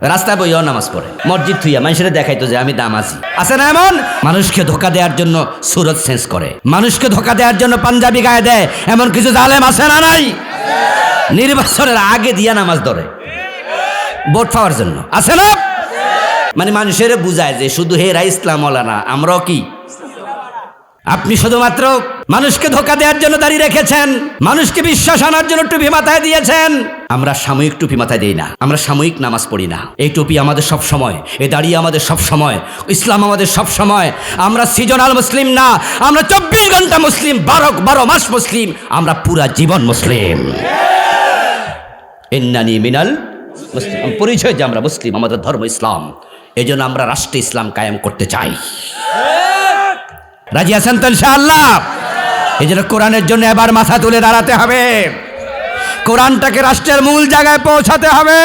রাস্তায় বইয়াও নামাজ পড়ে, মসজিদ থুইয়া মানুষের দেখাইতো যে আমি দাম আছি। আছে না এমন? মানুষকে ধোকা দেওয়ার জন্য সুরত চেঞ্জ করে, মানুষকে ধোকা দেওয়ার জন্য পাঞ্জাবি গায়ে দেয়, এমন কিছু জালেম আছে না নাই? নির্বাচনের আগে দিয়া নামাজ ধরে ভোট পাওয়ার জন্য, আছে না? মানে মানুষের বুঝায় যে শুধু হেরা ইসলাম ওলা না, আমরাও কি? আপনি শুধুমাত্র মানুষকে ধোকা দেওয়ার জন্য দাঁড়িয়ে রেখেছেন, মানুষকে বিশ্বাস আনার জন্য টুপি মাথায় দিয়েছেন। আমরা সাময়িক টুপি মাথায় দেই না, আমরা সাময়িক নামাজ পড়ি না। এই টুপি আমাদের সব সময়, এই দাঁড়িয়ে আমাদের সব সময়, ইসলাম আমাদের সব সময়। আমরা সিজনাল মুসলিম না, আমরা 24 ঘন্টা মুসলিম, 12 মাস মুসলিম, আমরা পুরা জীবন মুসলিম। ইন্নানি মিনাল মুসলিম, পরিচয় যে আমরা মুসলিম, আমাদের ধর্ম ইসলাম। এই জন্য আমরা রাষ্ট্রে ইসলাম কায়েম করতে চাই। রাজি আছেন তো ইনশাআল্লাহ? এই জন্য কোরআনের জন্য এবার মাথা তুলে দাঁড়াতে হবে, কোরআনটাকে রাষ্ট্রের মূল জায়গায় পৌঁছাতে হবে।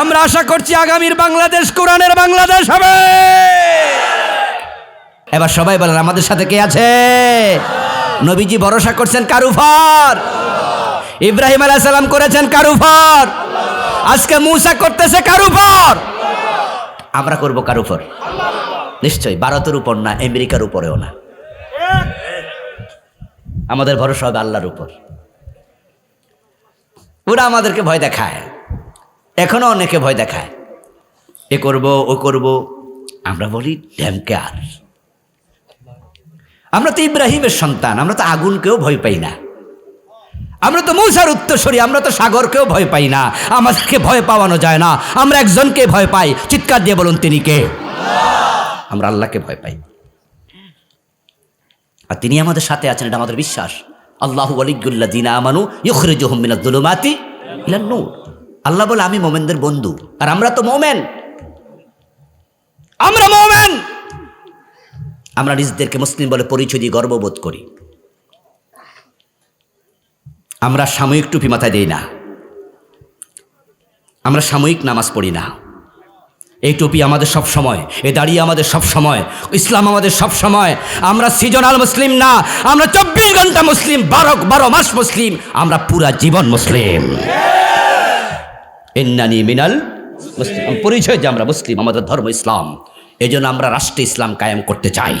আমরা আশা করছি আগামীর বাংলাদেশ কোরআনের বাংলাদেশ হবে। এবার সবাই বলেন আমাদের সাথে কে আছে? নবীজি ভরসা করছেন কার উপর? ইব্রাহিম আলাইহিস সালাম করেছেন কার উপর? আজকে মুসা করতেছে কার উপর? আমরা করব কার উপর? নিশ্চয়ই ভারতের উপর না, আমেরিকার উপরেও না। আমাদের ভরসা হবে আল্লাহর উপর। ওরা আমাদেরকে ভয় দেখায়, এখনো অনেকে ভয় দেখায়, এ করব ও করব। আমরা বলি ড্যামকে আর। আমরা তো ইব্রাহিমের সন্তান, আমরা তো আগুনকেও ভয় পাই না, আমরা তো মূসার উত্তরসূরি, আমরা তো সাগরকেও ভয় পাই না। আমাদেরকে ভয় পাওয়ানো যায় না, আমরা একজনকে ভয় পাই। চিৎকার দিয়ে বলুন তিনি কে? আমরা আল্লাহকে ভয় পাই, আর তিনি আমাদের সাথে আছেন, এটা আমাদের বিশ্বাস। আল্লাহু ওয়ালিয়্যুল্লাযীনা আমানু ইউখরিজুহুম মিনাজ যুলুমাতি ইলান নূর। আল্লাহ বলে আমি মুমিনদের বন্ধু, আর আমরা তো মুমিন, আমরা মুমিন। আমরা নিজেদেরকে মুসলিম বলে পরিচয় দিয়ে গর্ববোধ করি। আমরা সাময়িক টুপি মাথায় দেই না, আমরা সাময়িক নামাজ পড়ি না। এই টুপি আমাদের সব সময়, এই দাঁড়িয়ে আমাদের সব সময়, ইসলাম আমাদের সব সময়। আমরা সিজনাল মুসলিম না, আমরা 24 ঘন্টা মুসলিম, 12 মাস মুসলিম, আমরা পুরা জীবন মুসলিম। ইন্নানি মিনাল মুসলিম, পরিচয় যে আমরা মুসলিম, আমাদের ধর্ম ইসলাম। এই জন্য আমরা রাষ্ট্রে ইসলাম কায়েম করতে চাই।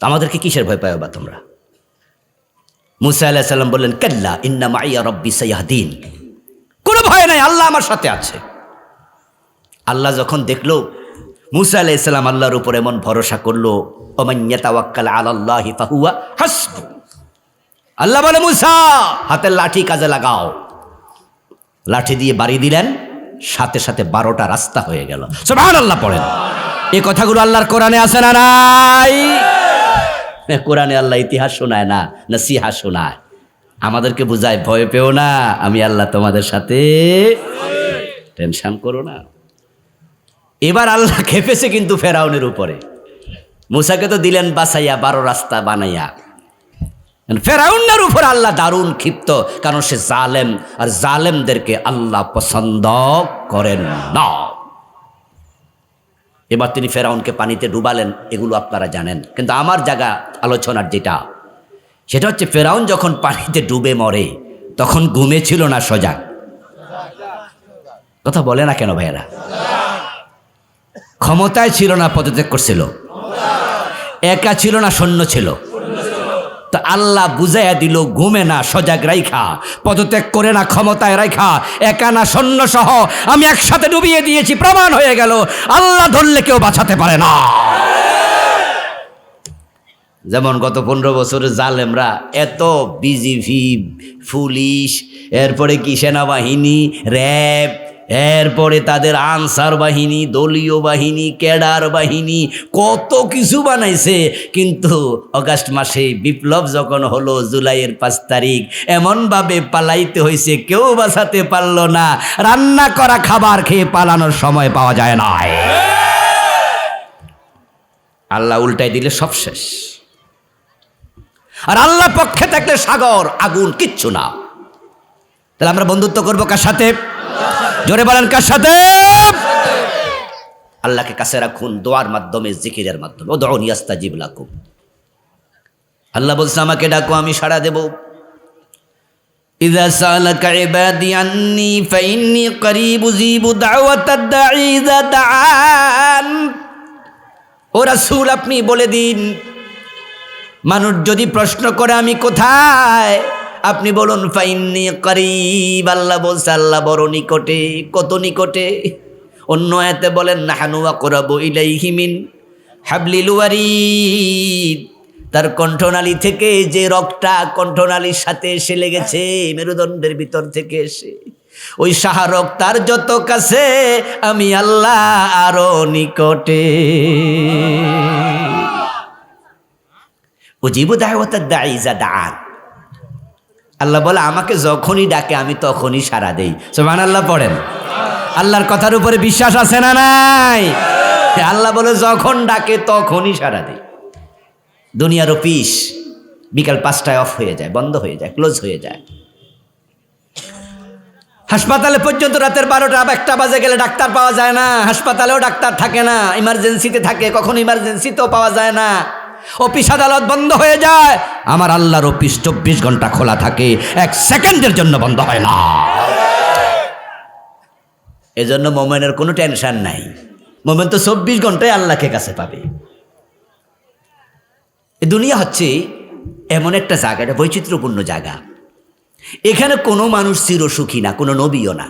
আমাদেরকে কিসের ভয় পাও বা তোমরা? মুসা আলাইহিস সালাম বললেন কাল্লা ইন্না মাইয়া রাব্বি সায়াহদিন, কোনো ভয় নাই, আল্লাহ আমার সাথে আছে। আল্লাহ যখন দেখলো মুসা আলাইহিস সালাম আল্লাহর উপর এমন ভরসা করলো, ওমান ইয়াতাওয়াক্কাল আলাল্লাহি ফাহুয়া হাসবু। আল্লাহ বলে মুসা হাতের লাঠি কাজে লাগাও। লাঠি দিয়ে বাড়ি দিলেন, সাথে সাথে 12টা রাস্তা হয়ে গেল। সুবহানাল্লাহ পড়েন। এই কথাগুলো আল্লাহর কোরআনে আছে না নাই? কোরআনে আল্লাহ ইতিহাস শোনায় না, নসিহা শোনায়, আমাদেরকে বুঝায় ভয় পেও না, আমি আল্লাহ তোমাদের সাথে, টেনশন করো না। এবার আল্লাহ খেপেছে কিন্তু ফেরাউনের উপরে। মুসাকে তো দিলেন বাঁচাইয়া, 12 রাস্তা বানাইয়া। ফেরাউনের উপর আল্লাহ দারুণ ক্ষিপ্ত, কারণ সে জালেম, আর জালেমদেরকে আল্লাহ পছন্দ করেন না। এবার তিনি ফেরাউনকে পানিতে ডুবালেন, এগুলো আপনারা জানেন। কিন্তু আমার জায়গা আলোচনার যেটা, সেটা হচ্ছে ফেরাউন যখন পানিতে ডুবে মরে তখন ঘুমে ছিল না সজাগ? কথা বলে না কেন ভাইয়েরা? ক্ষমতায় ছিল না পদত্যাগ করছিল? একা ছিল না সৈন্য ছিল? তো আল্লাহ বুঝাইয়া দিল ঘুমে না, সজাগ রাইখা, পদত্যাগ করে না, ক্ষমতায় রাইখা, একা না সৈন্য সহ আমি একসাথে ডুবিয়ে দিয়েছি। প্রমাণ হয়ে গেল আল্লাহ ধরলে কেউ বাঁচাতে পারে না। যেমন গত 15 বছরে জালেমরা এত বিজিবি, পুলিশ, এরপরে কি সেনাবাহিনী, র্যাব, এরপরে তাদের আনসার বাহিনী, দলীয় বাহিনী, ক্যাডার বাহিনী, কত কিছু বানাইছে। কিন্তু অগাস্ট মাসে বিপ্লব যখন হলো, জুলাইয়ের 5 তারিখ, এমনভাবে পালাইতে হয়েছে, কেউ বাঁচাতে পারল না। রান্না করা খাবার খেয়ে পালানোর সময় পাওয়া যায় না। আল্লাহ উল্টাই দিলে সব শেষ। আর আল্লাহ পক্ষে থাকলে সাগর, আগুন কিচ্ছু না। তাহলে আমরা বন্ধুত্ব করবো কার সাথে? জোরে বলেন কার সাথে? আল্লাহকে কাছে রাখুন দোয়ার মাধ্যমে, জিকিরের মাধ্যমে। উদউনি আস্তাজিব লাকুম। আল্লাহ বলছে আমাকে ডাকো আমি সাড়া দেব। ইযা সালাকা ইবাদি আন্নী ফাইন্নী করিব উজিবু দাওয়াতাদ দাঈ ইযা দাআন। ও রাসূল, আপনি বলে দিন, মানুষ যদি প্রশ্ন করে আমি কোথায়, আপনি বলুন ফাইন্নী করিব। আল্লাহ বলছে আল্লাহ বড় নিকটে। কত নিকটে? অন্য আয়াতে বলেন নাহনু আকরাবু ইলাইহি মিন হাবলিল ওয়ারিদ। তার কণ্ঠনালী থেকে যে রক্তটা কণ্ঠনালীর সাথে এসে লেগেছে, মেরুদণ্ডের ভিতর থেকে এসে, ওই শাহরগ তার যত কাছে, আমি আল্লাহ আরো নিকটে। উজিবু দাওয়াতাদ দাঈ ইযা দাআন। আল্লাহ বলে আমাকে যখনই ডাকে আমি তখনই সাড়া দেই। সুবহানাল্লাহ পড়েন। আল্লাহর কথার উপরে বিশ্বাস আছে না নাই? আল্লাহ বলে যখন ডাকে তখনই সাড়া দেই। দুনিয়ার অফিস বিকাল 5টায় অফ হয়ে যায়, বন্ধ হয়ে যায়, ক্লোজ হয়ে যায়। হাসপাতালে পর্যন্ত রাতের 12টা 1টা বাজে গেলে ডাক্তার পাওয়া যায় না। হাসপাতালেও ডাক্তার থাকে না, ইমার্জেন্সিতে থাকে, কখনো ইমার্জেন্সিতেও পাওয়া যায় না। অফিস আদালত বন্ধ হয়ে যায়। আমার আল্লাহর অফিস 24 ঘন্টা খোলা থাকে, 1 সেকেন্ডের জন্য বন্ধ হয় না। এজন্য মোমেনের কোনো টেনশন নাই। মোমেন তো 24 ঘন্টায় আল্লাহকে কাছে পাবে। এই দুনিয়া হচ্ছে এমন একটা জায়গা, এটা বৈচিত্র্যপূর্ণ জায়গা। এখানে কোনো মানুষ চিরসুখী না, কোনো নবীও না।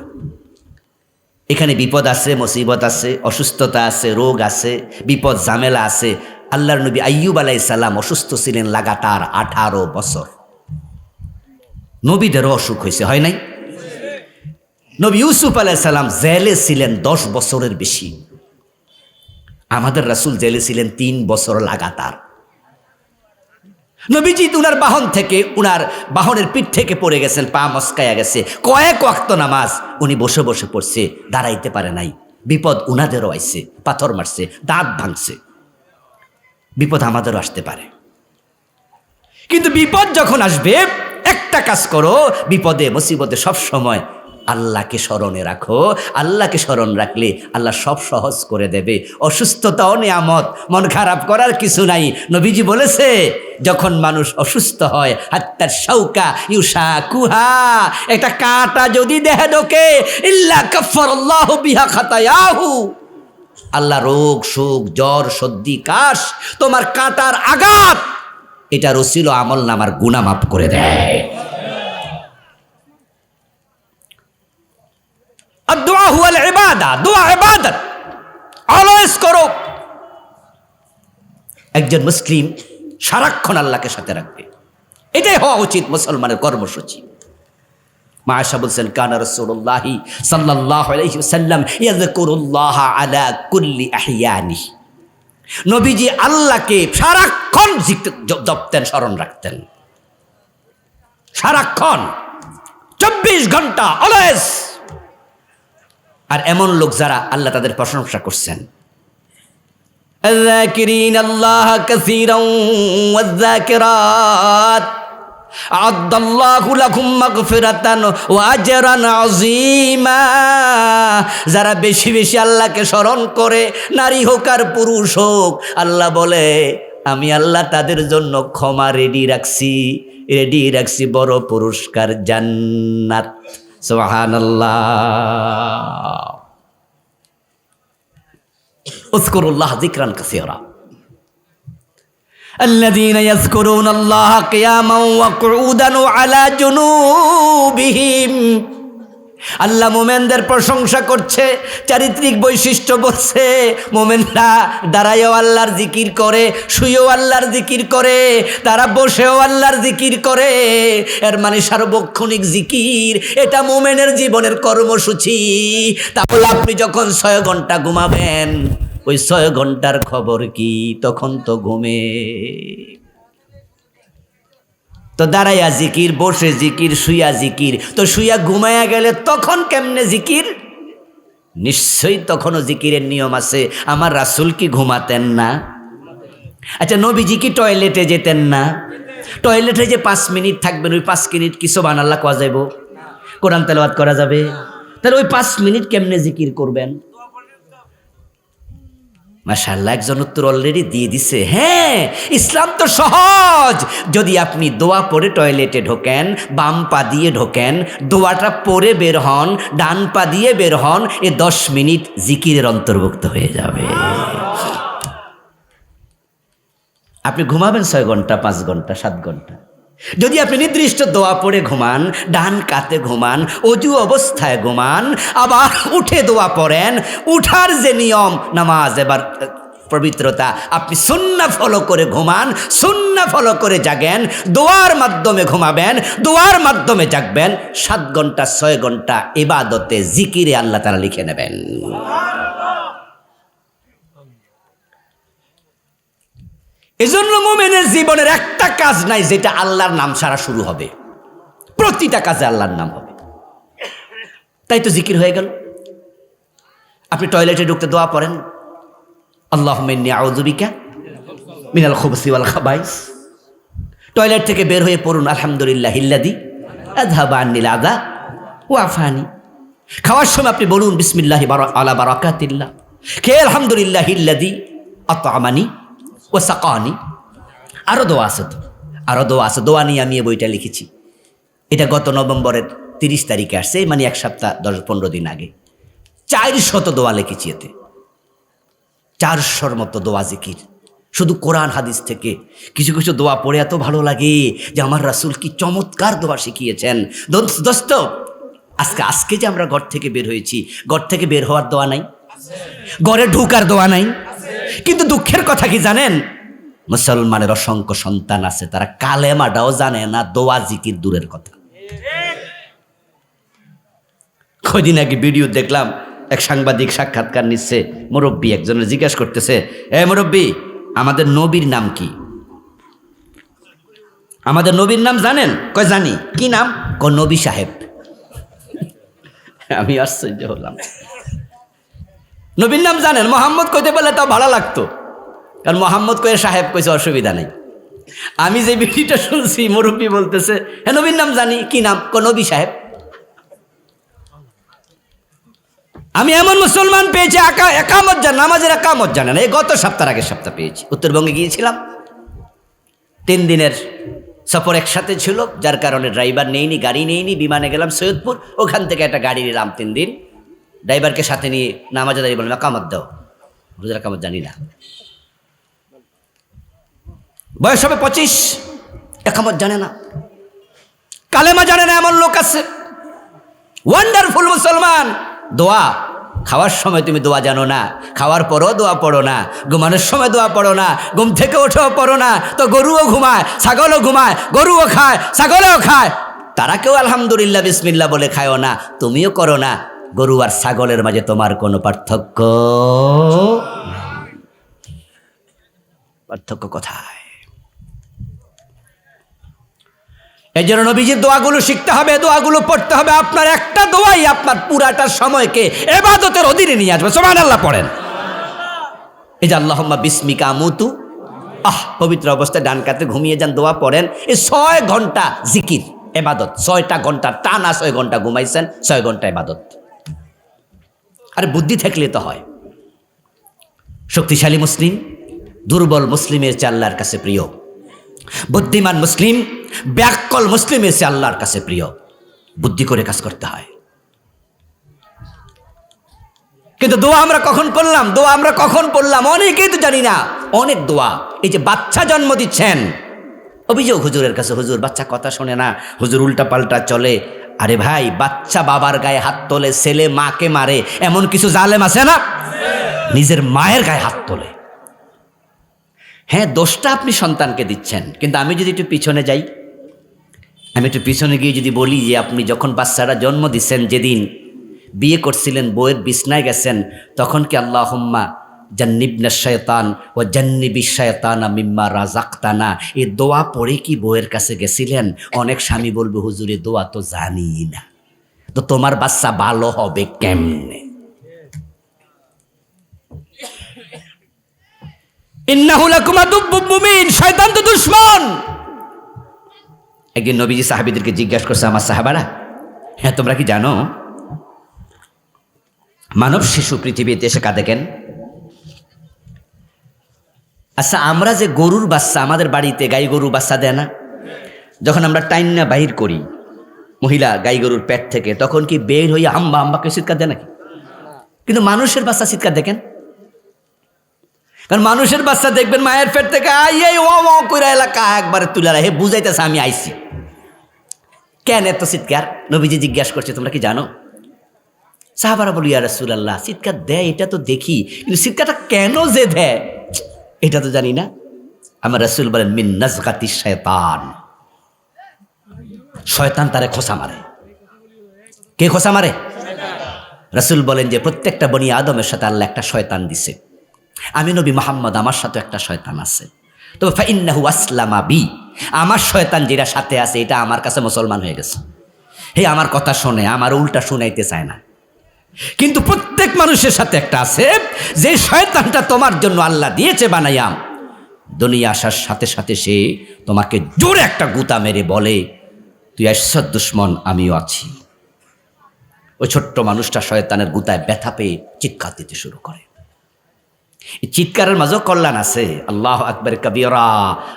এখানে বিপদ আছে, মুসিবত আছে, অসুস্থতা আছে, রোগ আছে, বিপদ ঝামেলা আছে। আল্লাহর নবী আইয়ুব আলাইহিস সালাম অসুস্থ ছিলেন লাগাতার 18 বছর। নবীদেরও অসুখ হয়েছে, হয় নাই? নবী ইউসুফ আলাইহিস সালাম জেলে ছিলেন 10 বছরের বেশি। আমাদের রাসূল জেলে ছিলেন 3 বছর লাগাতার। নবীজি উনার বাহন থেকে, উনার বাহনের পিঠ থেকে পড়ে গেছেন, পা মস্কায়া গেছে। কয়েক ওয়াক্ত নামাজ উনি বসে বসে পড়ছে, দাঁড়াইতে পারে নাই। বিপদ উনাদেরও আইছে, পাথর মারছে, দাঁত ভাঙছে। বিপদ আমাদেরও আসতে পারে, কিন্তু বিপদ যখন আসবে একটা কাজ করো, বিপদে মুসিবতে সব সময় আল্লাহকে স্মরণে রাখো। আল্লাহকে স্মরণ রাখলে আল্লাহ সব সহজ করে দেবে। অসুস্থতাও নিয়ামত, মন খারাপ করার কিছু নাই। নবীজি বলেছে যখন মানুষ অসুস্থ হয়, হাত্তা শাউকা ইউশাকুহা, একটা কাঁটা যদি দেহে ঢোকে, ইল্লা কাফফারাল্লাহু বিহা খাতায়াহু। আল্লাহ রোগ শোক জ্বর সর্দি কাশ, তোমার কাঁটার আঘাত, এটা রসিল আমল নামার গুনাহ মাফ করে দেয়। দোয়া হুয়াল ইবাদা, দোয়া ইবাদত, অলওয়েজ করো। একজন মুসলিম সারাক্ষণ আল্লাহকে সাথে রাখবে, এটাই হওয়া উচিত মুসলমানের কর্মসূচি। মা আয়েশা বলছেন কানা রাসূলুল্লাহি সাল্লাল্লাহু আলাইহি ওয়াসাল্লাম ইয়াযকুরুল্লাহ আলা কুল্লি আহিয়ানিহি। নবীজি আল্লাহকে সারাক্ষণ জপতেন, স্মরণ রাখতেন, সারাক্ষণ 24 ঘন্টা অলওয়েজ। আর এমন লোক যারা আল্লাহ তাদের প্রশংসা করছেন, আয-যাকিরিন আল্লাহ কাসীরান ওয়ায-যাকিরাত আ'আদ্দাল্লাহু লাহুম মাগফিরাতান ওয়া আজরান আযীমা। যারা বেশি বেশি আল্লাহকে স্মরণ করে, নারী হোক আর পুরুষ হোক, আল্লাহ বলে আমি আল্লাহ তাদের জন্য ক্ষমা রেডি রাখছি বড় পুরস্কার জান্নাত। সুবহানাল্লাহ। উযকুরুল্লাহ যিকরান কাসীরা। الذين يذكرون الله قياما وقعودا وعلى جنوبهم। আল্লাহ মোমেনদের প্রশংসা করছে, চারিত্রিক বৈশিষ্ট্য বলছে। মোমেনরা দাঁড়ায়ও আল্লাহর জিকির করে, শুয়েও আল্লাহর জিকির করে, তারা বসেও আল্লাহর জিকির করে। এর মানে সার্বক্ষণিক জিকির, এটা মোমেনের জীবনের কর্মসূচি। তাহলে আপনি যখন 6 ঘন্টা ঘুমাবেন, ওই 6 ঘন্টার খবর কি? তখন তো ঘুমে। তো দাঁড়াইয়া জিকির, বসে জিকির, শুইয়া জিকির। তো শুইয়া ঘুমাইয়া গেলে তখন কেমনে জিকির? নিশ্চয়ই তখনও জিকিরের নিয়ম আছে। আমার রাসূল কি ঘুমাতেন না? আচ্ছা, নবীজি কি টয়লেটে যেতেন না? টয়লেটে যে 5 মিনিট থাকবেন, ওই 5 মিনিট কি সুবহানাল্লাহ কোয়া যাইব? কোরআন তেলাওয়াত করা যাবে? তাহলে ওই 5 মিনিট কেমনে জিকির করবেন? মাশাআল্লাহ, একজন উত্তর অলরেডি দিয়ে দিছে। হ্যাঁ, ইসলাম তো সহজ। যদি আপনি দোয়া পড়ে টয়লেটে ঢোকেন, বাম পা দিয়ে ঢোকেন, দোয়াটা পড়ে বের হন, ডান পা দিয়ে বের হন, 10 মিনিট জিকিরের অন্তর্ভুক্ত হয়ে যাবে। আপনি ঘুমাবেন 6 ঘন্টা, 5 ঘন্টা, 7 ঘন্টা। যদি আপনি নির্দিষ্ট দোয়া পড়ে ঘুমান, ডান কাতে ঘুমান, অজু অবস্থায় ঘুমান, আবার উঠে দোয়া পড়েন, উঠার যে নিয়ম নামাজ, এবার পবিত্রতা, আপনি সুন্নাহ ফলো করে ঘুমান, সুন্নাহ ফলো করে জাগেন, দোয়ার মাধ্যমে ঘুমাবেন, দোয়ার মাধ্যমে জাগবেন, 7 ঘন্টা 6 ঘন্টা ইবাদতে জিকিরে আল্লাহ তাআলা লিখে নেবেন। এজন্য মুমিনের জীবনের একটা কাজ নাই যেটা আল্লাহর নাম ছাড়া শুরু হবে, প্রতিটা কাজে আল্লাহর নাম হবে। তাই তো জিকির হয়ে গেল। আপনি টয়লেটে ঢুকতে দোয়া পড়েন, আল্লাহুম্মা ইন্নী আউযু বিকা মিনাল খুবুসি ওয়াল খাবাইস। টয়লেট থেকে বের হয়ে পড়ুন আলহামদুলিল্লাহিল্লাযী আযহাবা আন্নিল আযা ওয়া আফানি। খাওয়ার সময় আপনি বলুন বিসমিল্লাহি আলা বারাকাতিল্লাহ। খেয়ে আলহামদুলিল্লাহিল্লাযী আত'আমানি ও সাকানি। আরও দোয়া আছে তো, আরও দোয়া আছে। দোয়া নিয়ে আমি এই বইটা লিখেছি। এটা গত নভেম্বরের 30 তারিখে আসছে, মানে 1 সপ্তাহ 10-15 দিন আগে। 400 দোয়া লিখেছি এতে, 400-র মতো দোয়া জিকির, শুধু কোরআন হাদিস থেকে। কিছু কিছু দোয়া পড়ে এত ভালো লাগে যে আমার রাসূল কি চমৎকার দোয়া শিখিয়েছেন। দোস্ত, আজকে যে আমরা ঘর থেকে বের হয়েছি, ঘর থেকে বের হওয়ার দোয়া নাই, ঘরে ঢুকার দোয়া নাই। কিন্তু দুঃখের কথা কি জানেন, মুসলমানের অসংখ্য সন্তান আছে, তারা কালেমাটাও জানে না, দোয়া জিকির দূরের কথা। কয়দিন আগে ভিডিও দেখলাম, এক সাংবাদিক সাক্ষাৎকার নিচ্ছে, মুরব্বী একজনের জিজ্ঞাসা করতেছে, এ মুরব্বী, আমাদের নবীর নাম কি? আমাদের নবীর নাম জানেন? কয় জানি। কি নাম? কয় নবী সাহেব। আমি আশ্চর্য হলাম। নবীর নাম জানেন? মোহাম্মদ কইতে বললে তাও ভালো লাগতো, কারণ মোহাম্মদ কয়ে সাহেব কইছে, অসুবিধা নেই। আমি যে ভিডিওটা শুনছি, মুরব্বী বলতেছে, হ্যাঁ নবীর নাম জানি। কি নাম? কয় নবী সাহেব। আমি এমন মুসলমান পেয়েছি একামত জানে, নামাজের একামত জানে না। এই গত সপ্তাহের আগের সপ্তাহ পেয়েছি। উত্তরবঙ্গে গিয়েছিলাম, 3 দিনের সফর একসাথে ছিল, যার কারণে ড্রাইভার নেইনি, গাড়ি নেইনি। বিমানে গেলাম সৈয়দপুর, ওখান থেকে একটা গাড়ি নিলাম 3 দিন। ড্রাইভারকে সাথে নিয়ে নামাজে দাঁড়িয়ে বললাম, একামত দাও। হুজুর একামত জানি না। বয়স হবে 25, একামত জানে না, কালেমা জানে না, এমন লোক আছে। ওয়ান্ডারফুল মুসলমান। দোয়া, খাওয়ার সময় তুমি দোয়া জানো না, খাওয়ার পরও দোয়া পড়ো না, ঘুমানোর সময় দোয়া পড়ো না, ঘুম থেকে ওঠেও পড়ো না, তো গরুও ঘুমায়, ছাগলও ঘুমায়, গরুও খায়, ছাগলেও খায়, তারা কেউ আলহামদুলিল্লাহ বিসমিল্লাহ বলে খায়ও না, তুমিও করো না। গরু আর ছাগলের মাঝে তোমার কোনো পার্থক্য কোথায়? এই জন্য নবীজির দোয়াগুলো শিখতে হবে, দোয়াগুলো পড়তে হবে। আপনার একটা দোয়াই আপনার পুরাটা সময়কে ইবাদতের অধীনে নিয়ে আসবে। সুবহানাল্লাহ পড়েন। এই যে আল্লাহুম্মা বিসমিকা আমুতু, পবিত্র অবস্থায় ডান কাতে ঘুমিয়ে যান, দোয়া পড়েন। এই 6 ঘন্টা জিকির ইবাদত, 6টা ঘন্টা টানা, 6 ঘন্টা ঘুমাইছেন, 6 ঘন্টা ইবাদত। আরে বুদ্ধি থাকলে তো হয়। শক্তিশালী মুসলিম দুর্বল মুসলিমের চেয়ে আল্লাহর কাছে প্রিয়। বুদ্ধিমান মুসলিম ব্যাককল মুসলিমের চেয়ে আল্লাহর কাছে প্রিয়। বুদ্ধি করে কাজ করতে হয়। কিন্তু দোয়া আমরা কখন করলাম, দোয়া আমরা কখন পড়লাম অনেকেই তো জানি না। অনেক দোয়া, এই যে বাচ্চা জন্ম দিচ্ছেন, অভিযোগ হুজুরের কাছে, হুজুর বাচ্চা কথা শোনে না, হুজুর উল্টা পাল্টা চলে। আরে ভাই, বাচ্চা বাবার গায়ে হাত তোলে, ছেলে মাকে মারে, এমন কিছু জালেম আছে না? নিজের মায়ের গায়ে হাত তোলে। হ্যাঁ, দোষটা আপনি সন্তানকে দিচ্ছেন, কিন্তু আমি যদি একটু পিছনে যাই, আমি একটু পিছনে গিয়ে যদি বলি যে আপনি যখন বাচ্চারা জন্ম দিচ্ছেন, যেদিন বিয়ে করছিলেন, বউয়ের বিছনায় গেছেন, তখন কি আল্লাহুম্মা জান্নিবনা শায়তান ও জান্নিবি শায়তানা মিম্মা রাযাকতানা, এই দোয়া পড়ে কি বউয়ের কাছে গেছিলেন? অনেক স্বামী বলবে, হুজুর এই দোয়া তো জানি না। তো তোমার বাচ্চা ভালো হবে কেমনে? ইন্নাহু লাকুম আদুব্বুম মুবিন, শয়তান তো দুশমন। একদিন নবীজি সাহাবীদেরকে জিজ্ঞাসা করছে, আমার সাহাবারা, হ্যাঁ তোমরা কি জানো মানব শিশু পৃথিবীতে এসে কাঁদে কেন? আচ্ছা, আমরা যে গরুর বাচ্চা, আমাদের বাড়িতে গাই গরু বাচ্চা দেয় না, যখন আমরা টাইনা বাহির করি মহিলা গাই গরুর পেট থেকে, তখন কি বের হয়ে আম্বা আম্বাকে চিৎকার দেয় নাকি? কিন্তু মানুষের বাচ্চা চিৎকার দেখেন, কারণ মানুষের বাচ্চা দেখবেন মায়ের পেট থেকে আই ও কইরা এলাকা একবারে তুলে হে বুঝাইতেছে আমি আইছি। কেন এত চিৎকার? নবীজি জিজ্ঞাসা করছে, তোমরা কি জানো? সাহাবারা বলি, ইয়া রাসূলুল্লাহ, চিৎকার দেয় এটা তো দেখি, কিন্তু চিৎকারটা কেন যে দেয় এটা তো জানি না। আমার রাসূল বলেন, মিন নাজগাতি শায়তান, শয়তান তারে খোঁচা মারে। কে খোঁচা মারে? রাসূল বলেন যে প্রত্যেকটা বনি আদমের সাথে আল্লাহ একটা শয়তান দিছে। আমি নবী মুহাম্মদ, আমার সাথে একটা শয়তান আছে। তবে ফাইন্নাহু আসলামা বি, আমার শয়তান যেটা সাথে আছে এটা আমার কাছে মুসলমান হয়ে গেছে। হে আমার কথা শোনে, আমার উল্টা শুনাইতে চায় না। কিন্তু প্রত্যেক মানুষের সাথে একটা আছে, যে শয়তানটা তোমার জন্য আল্লাহ দিয়েছে বানাইয়াম, দুনিয়া আসার সাথে সাথে সে তোমাকে জোরে একটা গুতা মেরে বলে, তুই আসছর দুশ্মন, আমিও আছি। ওই ছোট্ট মানুষটা শয়তানের গুতায় ব্যথা পেয়ে চিৎকার দিতে শুরু করে। এই চিৎকারের মাঝেও কল্যাণ আছে। আল্লাহু আকবার কবীরা,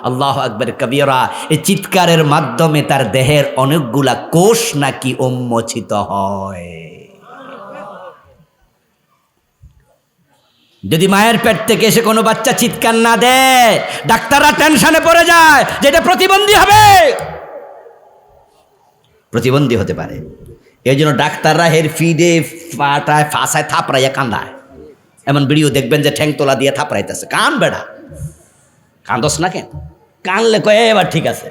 আল্লাহু আকবার কবীরা। এই চিৎকারের মাধ্যমে তার দেহের অনেকগুলা কোষ নাকি উন্মোচিত হয়। যদি মায়ের পেট থেকে এসে কোনো বাচ্চা চিৎকার না দেয়, ডাক্তাররা টেনশনে পড়ে যায় যে এটা প্রতিবন্ধী হবে, প্রতিবন্ধী হতে পারে। এই জন্য ডাক্তাররা হের ফিডে পাটায় ফাঁসায় থাপড়াইয়া কান্দায়। এমন ভিডিও দেখবেন যে ঠ্যাং তোলা দিয়ে থাপড়াইতেছে। কান বেড়া, কান্দস না কেন? কানলে কয়ে এবার ঠিক আছে।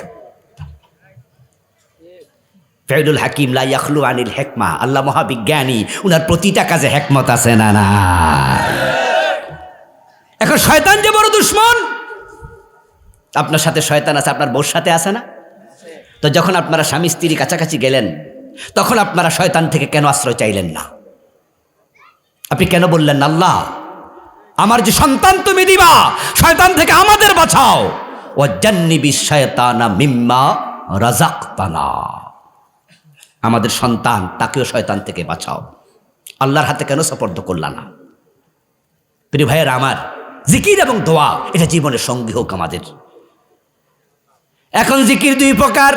ফেরদুল হাকিম লা ইয়াখলু আনিল হেকমা, আল্লাহ মহাবিজ্ঞানী, উনার প্রতিটা কাজে হেকমত আছে না না। এখন শয়তান যে বড় দুশ্মন, আপনার সাথে শয়তান আছে, আপনার বউর সাথে আছে না? তো যখন আপনারা স্বামী স্ত্রী কাছাকাছি গেলেন, তখন আপনারা শয়তান থেকে কেন আশ্রয় চাইলেন না? আপনি কেন বললেন না, আল্লাহ আমার যে সন্তান তুমি দিবা, শয়তান থেকে আমাদের বাঁচাও, ওয়াজ্জান্নিবিশ শায়তানা মিম্মা রাযাকতানা, আমাদের সন্তান তাকেও শয়তান থেকে বাঁচাও। আল্লাহর হাতে কেন সুপর্দ করলা না? প্রিয় ভাইয়েরা আমার, জিকির এবং দোয়া এটা জীবনের সঙ্গী হোক আমাদের। এখন জিকির দুই প্রকার,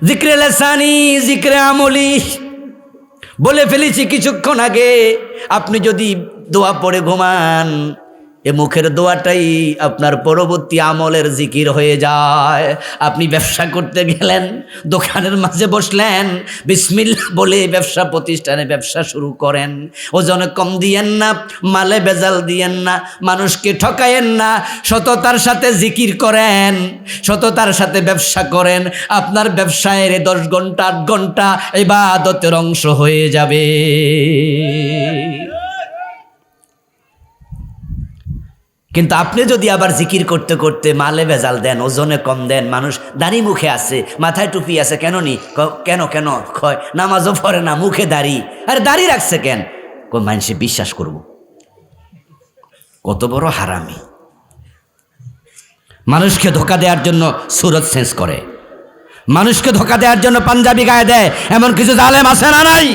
জিক্রে লিসানি, জিক্রে আমলি। বলে ফেলেছি কিছুক্ষণ আগে, আপনি যদি দোয়া পড়ে ঘুমান, এ মুখের দোয়াটাই আপনার পরবর্তী আমলের জিকির হয়ে যায়। আপনি ব্যবসা করতে গেলেন, দোকানের মাঝে বসলেন, বিসমিল্লাহ বলে ব্যবসা প্রতিষ্ঠানে ব্যবসা শুরু করেন। ওজনে কম দিয়েন না, মালে ভেজাল দিয়েন না, মানুষকে ঠকায়েন না, সততার সাথে জিকির করেন, সততার সাথে ব্যবসা করেন। আপনার ব্যবসায় 10 ঘন্টা 8 ঘন্টা ইবাদতের অংশ হয়ে যাবে। কিন্তু আপনি যদি আবার জিকির করতে করতে মালে ভেজাল দেন, ওজনে কম দেন, মানুষ দাড়ি মুখে আছে, মাথায় টুপি আছে, কেন নি কেন কেন কয় নামাজও পড়ে না, মুখে দাড়ি, আরে দাড়ি রাখছে কেন, মানুষে বিশ্বাস করব। কত বড় হারামি! মানুষকে ধোকা দেওয়ার জন্য সুরত চেঞ্জ করে, মানুষকে ধোকা দেওয়ার জন্য পাঞ্জাবি গায়ে দেয়, এমন কিছু জালেম আছে না নাই?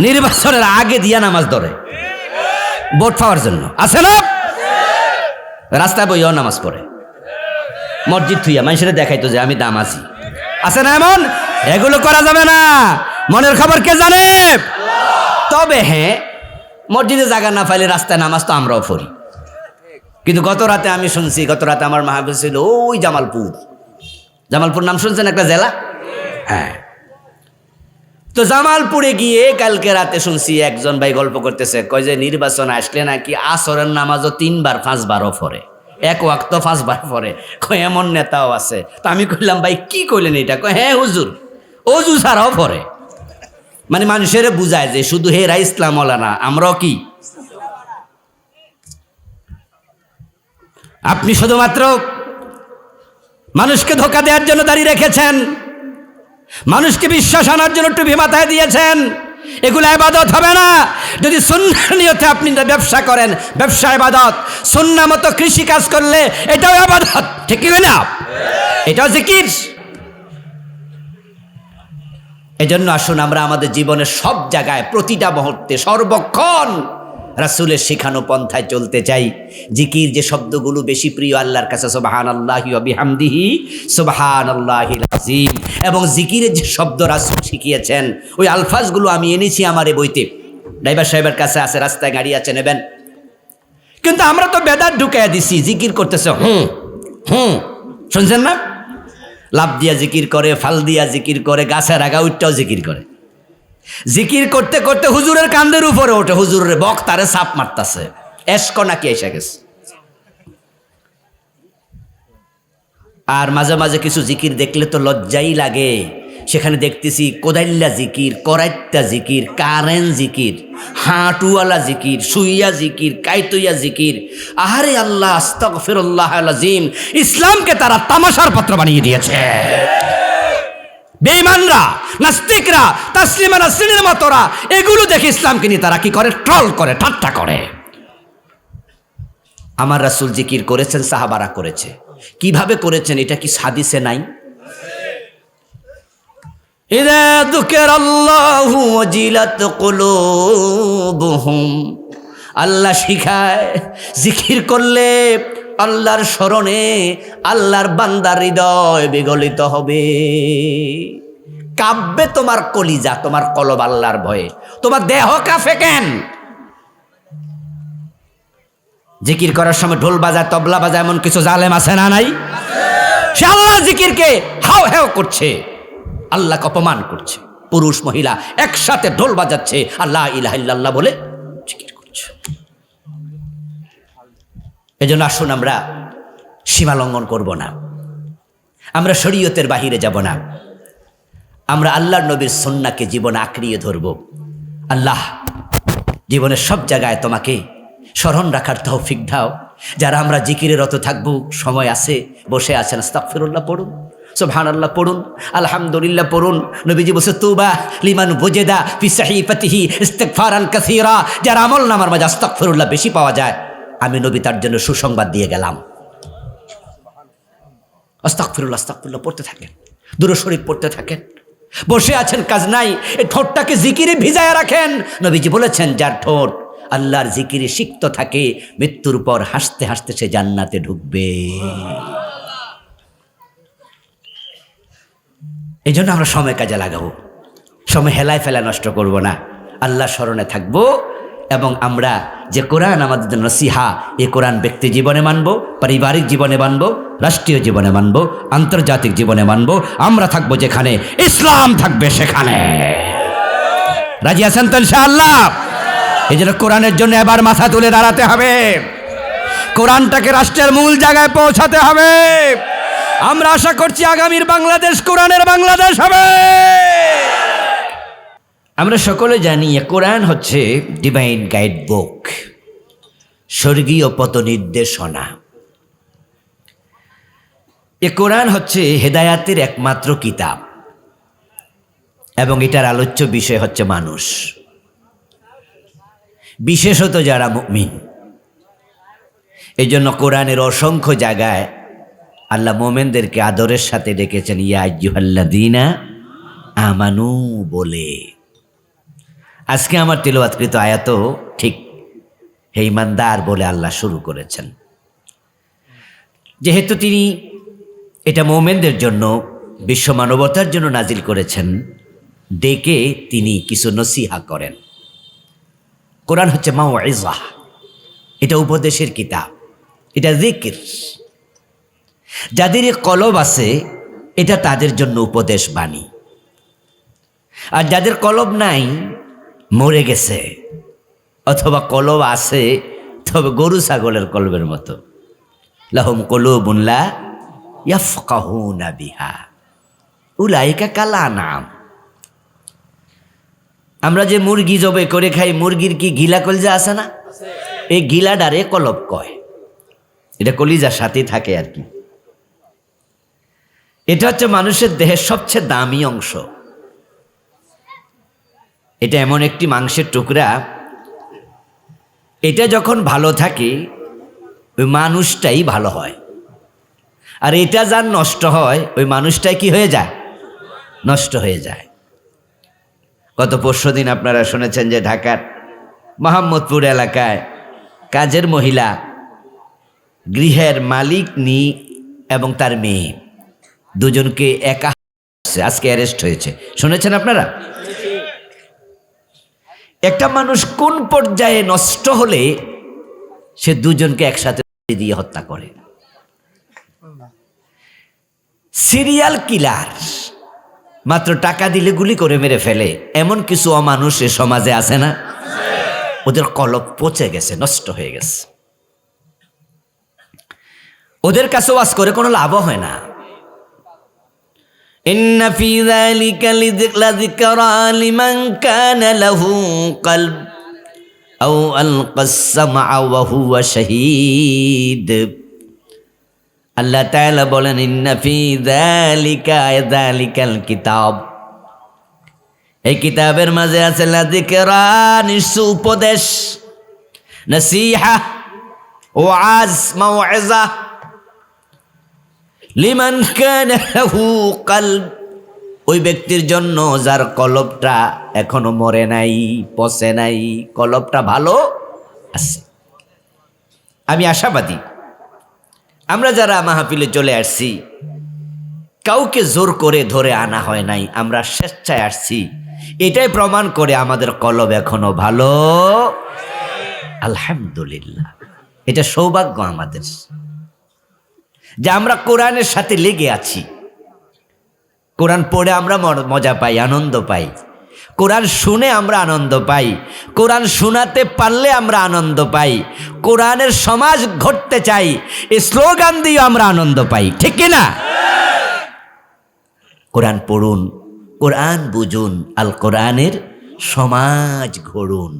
নির্বাচনের আগে দিয়া নামাজ ধরে ভোট পাওয়ার জন্য, আছে না? রাস্তায় বইও নামাজ পড়ে, মসজিদ থুইয়া মানুষের দেখাইতো যে আমি দামাজি, আছে না এমন? এগুলো করা যাবে না। মনের খবর কে জানে? তবে হ্যাঁ, মসজিদে জায়গা না পাইলে রাস্তায় নামাজ তো আমরাও পড়ি। কিন্তু গত রাতে আমি শুনছি, গত রাতে আমার মাহফিল ছিল ওই জামালপুর। জামালপুর নাম শুনছেন? একটা জেলা। হ্যাঁ, তো জামালপুরে গিয়ে কালকে রাতে শুনছি একজন ভাই গল্প করতেছে, কয় যে নির্বাচন আসলে নাকি আসরের নামাজও 3 বার 5 বারও পড়ে, এক ওয়াক্ত 5 বার পড়ে। কয় এমন নেতাও আছে। তো আমি কইলাম, ভাই কি কইলেন এটা? কয় হ্যাঁ হুজুর, অজু ছাড়াও পড়ে। মানে মানুষের বুঝায় যে শুধু হেরা ইসলাম ওলা না, আমরাও কি? আপনি শুধুমাত্র মানুষকে ধোকা দেওয়ার জন্য দাঁড়িয়ে রেখেছেন, মানুষকে বিশ্বাস আনার জন্য টুপি মাথায় দিয়েছেন। এগুলো ইবাদত হবে না। যদি সুন্নাহ নিয়তে আপনি ব্যবসা করেন, ব্যবসা ইবাদত। সুন্নাহ মতো কৃষি কাজ করলে এটাও ইবাদত, ঠিক কি না? এটাও জিকির। এজন্য আসুন আমরা আমাদের জীবনের সব জায়গায়, প্রতিটা মুহূর্তে, সর্বক্ষণ রাসূলের শেখানো পন্থায় চলতে চাই। জিকির যে শব্দগুলো বেশি প্রিয় আল্লাহর কাছে, সুবহানাল্লাহি ওয়া বিহামদিহি সুবহানাল্লাহিল আযীম, এবং জিকিরের যে শব্দ রাসূল শিখিয়েছেন ওই আলফাজগুলো আমি এনেছি আমার এই বইতে। ড্রাইভার সাহেবের কাছে আছে, রাস্তায় গাড়ি আছে, নেবেন। কিন্তু আমরা তো বেদাত ঢুকাইয়া দিছি, জিকির করতেছে শুনছেন না? লাভ দিয়া জিকির করে, ফাল দিয়া জিকির করে, গাছের আগা উঠটাও জিকির করে। জিকির করতে করতে হুজুরের কান্দের উপরে ওঠে, হুজুরের বক্তারে চাপ মারতাছে, এসকো নাকি এসে গেছে। আর মাঝে মাঝে কিছু জিকির দেখলে তো লজ্জাই লাগে। সেখানে দেখতেছি কোদাইল্লা জিকির, করাইত্তা জিকির, কারেন জিকির, হাঁটুওয়ালা জিকির, সুইয়া জিকির, কাইতুইয়া জিকির। আহারে আল্লাহ, আস্তাগফিরুল্লাহল আযীম। ইসলামকে তারা তামাশার পাত্র বানিয়ে দিয়েছে। বেঈমানরা, নাস্তিকরা, তাসলিমা নাসরিনের মতরা এগুলো দেখে ইসলামকে নিয়ে তারা কি করে? ট্রল করে, ঠাট্টা করে। আমার রাসূল জিকির করেছেন, সাহাবারা করেছে। কিভাবে করেছেন এটা কি হাদিসে নাই? ইযা যুকিরাল্লাহু ওয়াজিলাত কুলুবুহুম, আল্লাহ শিখায় জিকির করলে আল্লাহর স্মরণে আল্লাহর বান্দার হৃদয় বিগলিত হবে। কাঁপবে তোমার কলিজা, তোমার কলব আল্লাহর ভয়ে। তোমার দেহ কাঁপে কেন? জিকির করার সময় ঢোল বাজায়, তবলা বাজায়, এমন কিছু জালেম আছে না নাই? সে আল্লাহর জিকিরকে হাও হাও করছে, আল্লাহকে অপমান করছে। পুরুষ মহিলা একসাথে ঢোল বাজাচ্ছে, আল্লাহ ইলাহা ইল্লাল্লাহ বলে জিকির করছে। এজন্য আসুন আমরা সীমা লঙ্ঘন করব না, আমরা শরীয়তের বাহিরে যাব না, আমরা আল্লাহর নবীর সুন্নাহকে জীবনে আঁকড়িয়ে ধরব। আল্লাহ জীবনের সব জায়গায় তোমাকে স্মরণ রাখার তৌফিক দাও। যারা আমরা জিকিরে রত থাকবো, সময় আছে, বসে আছেন, আস্তাগফিরুল্লাহ পড়ুন, সুবহানাল্লাহ পড়ুন, আলহামদুলিল্লাহ পড়ুন। নবীজি বলছে তুবা লিমান ওয়াজাদা ফি সাহিফাতিহি ইস্তিগফারান কাসীরা। যার আমলনামার মাঝে আস্তাগফিরুল্লাহ বেশি পাওয়া যায়, আমি নবী তার জন্য সুসংবাদ দিয়ে গেলাম। আস্তাগফিরুল্লাহ আস্তাগফিরুল্লাহ পড়তে থাকেন, দুরূদ শরীফ পড়তে থাকেন। বসে আছেন, কাজ নাই, এই ঠোঁটটাকে জিকিরে ভিজায় রাখেন। নবীজি বলেছেন যার ঠোঁট আল্লাহর জিকিরে সিক্ত থাকে, মৃত্যুর পর হাসতে হাসতে সে জান্নাতে ঢুকবে। এই জন্য আমরা সময় কাজে লাগাবো, সময় হেলায় ফেলায় নষ্ট করব না, আল্লাহ স্মরণে থাকবো। এবং আমরা যে কোরআন আমাদের জন্য নসিহা, এই কোরআন ব্যক্তি জীবনে মানব, পারিবারিক জীবনে মানব, রাষ্ট্রীয় জীবনে মানব, আন্তর্জাতিক জীবনে মানব। আমরা থাকবো যেখানে ইসলাম থাকবে সেখানে। রাজি আছেন তো ইনশাআল্লাহ? এই জন্য কোরআনের জন্য এবার মাথা তুলে দাঁড়াতে হবে, কোরআনটাকে রাষ্ট্রের মূল জায়গায় পৌঁছাতে হবে। আমরা আশা করছি আগামীর বাংলাদেশ কোরআনের বাংলাদেশ হবে। আমরা সকলে জানি কোরআন হচ্ছে ডিভাইন গাইড বুক, স্বর্গীয় পথ নির্দেশনা। এ কোরআন হচ্ছে হেদায়াতের একমাত্র কিতাব, এবং এটার আলোচ্য বিষয় হচ্ছে মানুষ, বিশেষত যারা মুমিন। এই জন্য কোরআনের অসংখ্য জায়গায় আল্লাহ মোমেনদেরকে আদরের সাথে ডেকেছেন ইয়া আইয়ুহাল্লাযীনা আমানু বলে। আজকে আমার তিলাওয়াতকৃত আয়াত ঠিক হে ঈমানদার বলে আল্লাহ শুরু করেছেন। যেহেতু তিনি এটা মোমেনদের জন্য, বিশ্ব মানবতার জন্য নাজিল করেছেন, ডেকে তিনি কিছু নসিহা করেন। কোরআন হচ্ছে মাউইযা, এটা উপদেশের কিতাব, এটা জিকির। যাদের কলব আছে এটা তাদের জন্য উপদেশ বাণী, আর যাদের কলব নাই, মরে গেছে, অথবা কলব আছে তবে গরু ছাগলের কলবের মতো, লাহুম কুলুবুন লা ইয়াফকাহুনা বিহা উলাইকা কাল আনআম। আমরা যে মুরগি জবাই করে খাই, মুরগির কি গিলা কলিজা আছে না? এই গিলাডারে কলব কয়, এটা কলিজার সাথে থাকে আর কি। এটা হচ্ছে মানুষের দেহের সবচেয়ে দামি অংশ। এটা এমন একটি মাংসের টুকরা, এটা যখন ভালো থাকে ওই মানুষটাই ভালো হয়, আর এটা যার নষ্ট হয় ওই মানুষটাই কি হয়ে যায়? নষ্ট হয়ে যায়। গত পরশুদিন আপনারা শুনেছেন যে ঢাকার মোহাম্মদপুর এলাকায় কাজের মহিলা, গৃহের মালিক নি এবং তার মেয়ে দুজনকে একা আজকে অ্যারেস্ট হয়েছে। শুনেছেন আপনারা? একটা মানুষ কোন পর্যায়ে নষ্ট হলে সে দুজনকে একসাথে দিয়ে হত্যা করে? সিরিয়াল কিলার, মাত্র টাকা দিলে গুলি করে মেরে ফেলে, এমন কিছু অমানুষ এ সমাজে আছে না? ওদের কলব পচে গেছে, নষ্ট হয়ে গেছে। ওদের কাছে ওয়াজ করে কোনো লাভ হয় না। ইন্না ফি যালিকা লাযিকরা লিমান কানা লাহু কলব আও আলকাস সামআ ওয়া হুয়া শাহীদ। আল্লাহ তাআলা বলেন, ইন্না ফি যালিকাল কিতাব, এই কিতাবের মাঝে আছে লাযিকরা, নিশ্চয় উপদেশ, নসিহা, ওয়াজ, মাউইজা, লিমান কানা লাহু কলব, ওই ব্যক্তির জন্য যার কলবটা এখনো মরে নাই, পচে নাই, কলবটা ভালো আছে। আমি আশাবাদী, আমরা যারা মাহফিলে চলে আসছি, কাউকে জোর করে ধরে আনা হয় নাই, আমরা স্বেচ্ছায় আসছি। এটাই প্রমাণ করে আমাদের কলব এখনো ভালো। আলহামদুলিল্লাহ, এটা সৌভাগ্য আমাদের যে আমরা কোরআনের সাথে লেগে আছি। কোরআন পড়ে আমরা মজা পাই, আনন্দ পাই। কোরআন শুনে আমরা আনন্দ পাই। কোরআন শোনাতে পারলে আমরা আনন্দ পাই। কোরআনের সমাজ ঘটতে চাই, এই স্লোগান দিয়ে আমরা আনন্দ পাই, ঠিক কিনা? কোরআন পড়ুন, কোরআন বুঝুন, আল কোরআনের সমাজ গড়ুন।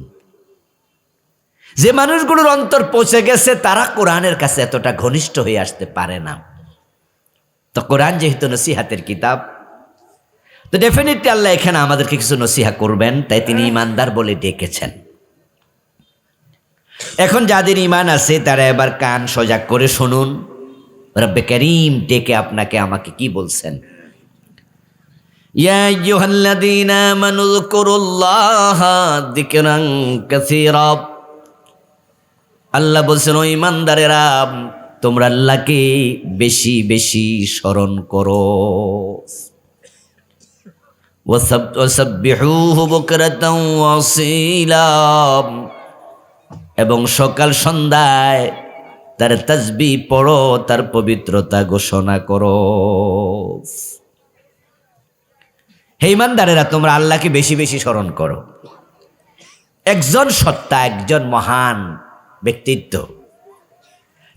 যে মানুষগুলোর অন্তর পৌঁছে গেছে তারা কোরআনের কাছে এতটা ঘনিষ্ঠ হয়ে আসতে পারে না। তো কোরআন যেহেতু নসিহাতের কিতাব, তো ডেফিনেটলি আল্লাহ এখানে আমাদেরকে কিছু নসিহা করবেন, তাই তিনি ইমানদার বলে ডেকেছেন। এখন যাদের ইমান আছে তারা এবার কান সজাগ করে শুনুন, রব্বে করিম ডেকে আপনাকে আমাকে কি বলছেন। ইয়া আইয়ুহাল্লাযীনা আমানু যকুরুল্লাহা যিকরান কাসীরা, আল্লাহ বলছেন, ও ইমানদারেরা, তোমরা আল্লাহকে বেশি বেশি স্মরণ করো। ওয়াসাব্বিহুহু বুকরাতাও ওয়াসীলা, এবং সকাল সন্ধ্যায় তার তাসবিহ পড়ো, তার পবিত্রতা ঘোষণা করো। হে ইমানদারেরা, তোমরা আল্লাহকে বেশি বেশি স্মরণ করো। একজন সত্তা, একজন মহান ব্যক্তিত্ব,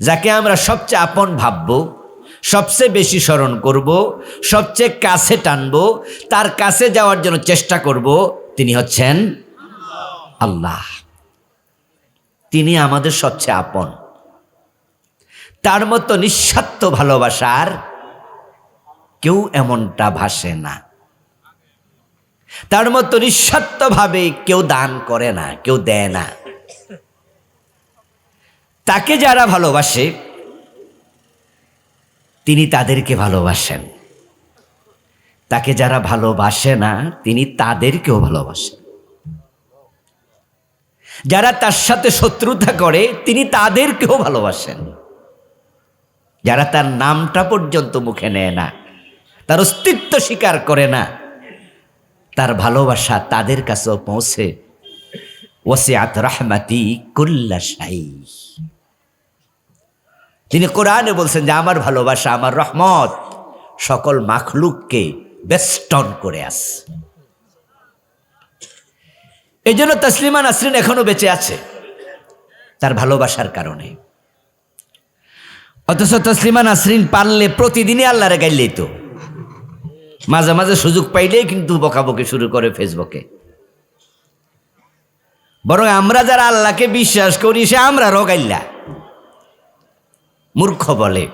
যাকে আমরা সবচেয়ে আপন ভাবব, সবচেয়ে বেশি স্মরণ করব, সবচেয়ে কাছে টানব, তার কাছে যাওয়ার জন্য চেষ্টা করব, তিনি হচ্ছেন আল্লাহ। তিনি আমাদের সবচেয়ে আপন। তার মতো নিঃস্বার্থ ভালোবাসার কেউ এমনটা ভাসে না। তার মতো নিঃস্বার্থভাবে কেউ দান করে না, কেউ দেয় না। তাকে যারা ভালোবাসে তিনি তাদেরকে ভালোবাসেন, তাকে যারা ভালোবাসে না তিনি তাদেরকেও ভালোবাসেন। যারা তার সাথে শত্রুতা করে তিনি তাদেরকেও ভালোবাসেন। যারা তার নামটা পর্যন্ত মুখে নেয় না, তার অস্তিত্ব স্বীকার করে না, তার ভালোবাসা তাদের কাছেও পৌঁছে। ওয়াসিআত রাহমাতি কুল্লা শাই, তিনি কোরআনে বলছেন যে আমার ভালোবাসা, আমার রহমত সকল মাখলুককে বেষ্টন করে আছে। এই জন্য তাসলিমা নাসরিন এখনো বেঁচে আছে তার ভালোবাসার কারণে। অথচ তাসলিমা নাসরিন পারলে প্রতিদিনই আল্লাহরে গাইলেই তো, মাঝে মাঝে সুযোগ পাইলেই কিন্তু বকাবকি শুরু করে ফেসবুকে। বরং আমরা যারা আল্লাহকে বিশ্বাস করি সে আমরা রগাইল্লা মূর্খ বলে।